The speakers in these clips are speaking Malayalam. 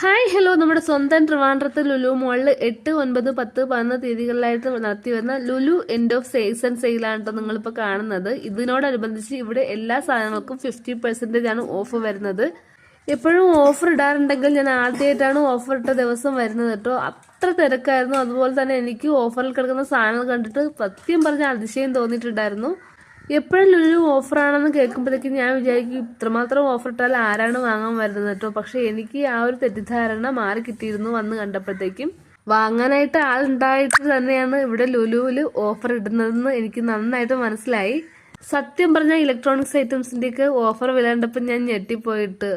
ഹായ് ഹലോ, നമ്മുടെ സ്വന്തം ട്രിവാൻഡ്രത്ത് ലുലു മോളിൽ 8, 9, 10, 11 തീയതികളിലായിട്ട് നടത്തി വരുന്ന ലുലു എൻഡ് ഓഫ് സീസൺ സെയിലാണ് കേട്ടോ നിങ്ങളിപ്പോൾ കാണുന്നത്. ഇതിനോടനുബന്ധിച്ച് ഇവിടെ എല്ലാ സാധനങ്ങൾക്കും 50% ആണ് ഓഫർ വരുന്നത്. എപ്പോഴും ഓഫർ ഇടാറുണ്ടെങ്കിൽ ഞാൻ ആദ്യമായിട്ടാണ് ഓഫർ ഇട്ട ദിവസം വരുന്നത് കേട്ടോ. അത്ര തിരക്കായിരുന്നു. അതുപോലെ തന്നെ എനിക്ക് ഓഫറിൽ കിടക്കുന്ന സാധനങ്ങൾ കണ്ടിട്ട് സത്യം പറഞ്ഞ അതിശയം തോന്നിയിട്ടുണ്ടായിരുന്നു. എപ്പോഴും ലുലു ഓഫറാണെന്ന് കേൾക്കുമ്പോഴത്തേക്കും ഞാൻ വിചാരിക്കും ഇത്രമാത്രം ഓഫർ ഇട്ടാൽ ആരാണ് വാങ്ങാൻ വരുന്നത് കേട്ടോ. പക്ഷെ എനിക്ക് ആ ഒരു തെറ്റിദ്ധാരണ മാറി കിട്ടിയിരുന്നു വന്ന് കണ്ടപ്പോഴത്തേക്കും. വാങ്ങാനായിട്ട് ആളുണ്ടായിട്ട് തന്നെയാണ് ഇവിടെ ലുലുവിൽ ഓഫർ ഇടുന്നതെന്ന് എനിക്ക് നന്നായിട്ട് മനസ്സിലായി. സത്യം പറഞ്ഞാൽ ഇലക്ട്രോണിക്സ് ഐറ്റംസിൻ്റെയൊക്കെ ഓഫർ വില കണ്ടപ്പോൾ ഞാൻ ഞെട്ടിപ്പോയിട്ട്.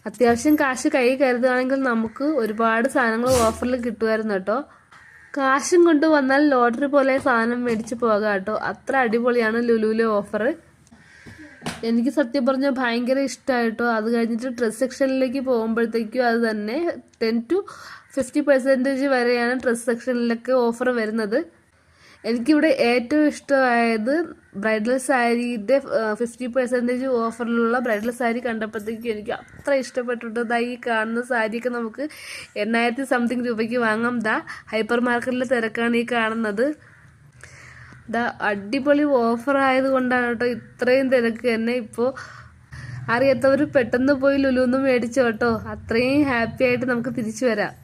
അത്യാവശ്യം കാശ് കൈ കരുതുകയാണെങ്കിൽ നമുക്ക് ഒരുപാട് സാധനങ്ങൾ ഓഫറിൽ കിട്ടുമായിരുന്നു കേട്ടോ. കാശും കൊണ്ട് വന്നാൽ ലോട്ടറി പോലെ സാധനം മേടിച്ച് പോകാം കേട്ടോ. അത്ര അടിപൊളിയാണ് ലുലുവിലെ ഓഫർ. എനിക്ക് സത്യം പറഞ്ഞാൽ ഭയങ്കര ഇഷ്ടമായിട്ടോ. അത് കഴിഞ്ഞിട്ട് ഡ്രസ് സെക്ഷനിലേക്ക് പോകുമ്പോഴത്തേക്കും അത് തന്നെ 10 to 50% വരെയാണ് ഡ്രസ് സെക്ഷനിലൊക്കെ ഓഫർ വരുന്നത്. എനിക്കിവിടെ ഏറ്റവും ഇഷ്ടമായത് ബ്രൈഡൽ സാരിയുടെ 50% ഓഫറിലുള്ള ബ്രൈഡൽ സാരി കണ്ടപ്പോഴത്തേക്കും എനിക്ക് അത്ര ഇഷ്ടപ്പെട്ടിട്ട്. ഈ കാണുന്ന സാരിയൊക്കെ നമുക്ക് 8,000 സംതിങ് രൂപയ്ക്ക് വാങ്ങാം. ഹൈപ്പർ മാർക്കറ്റിലെ തിരക്കാണ് ഈ കാണുന്നത്. അടിപൊളി ഓഫർ ആയതുകൊണ്ടാണ് കേട്ടോ ഇത്രയും തിരക്ക് തന്നെ. ഇപ്പോൾ അറിയാത്തവർ പെട്ടെന്ന് പോയി ലുലുന്ന് മേടിച്ചോ കേട്ടോ. അത്രയും ഹാപ്പി ആയിട്ട് നമുക്ക് തിരിച്ചു വരാം.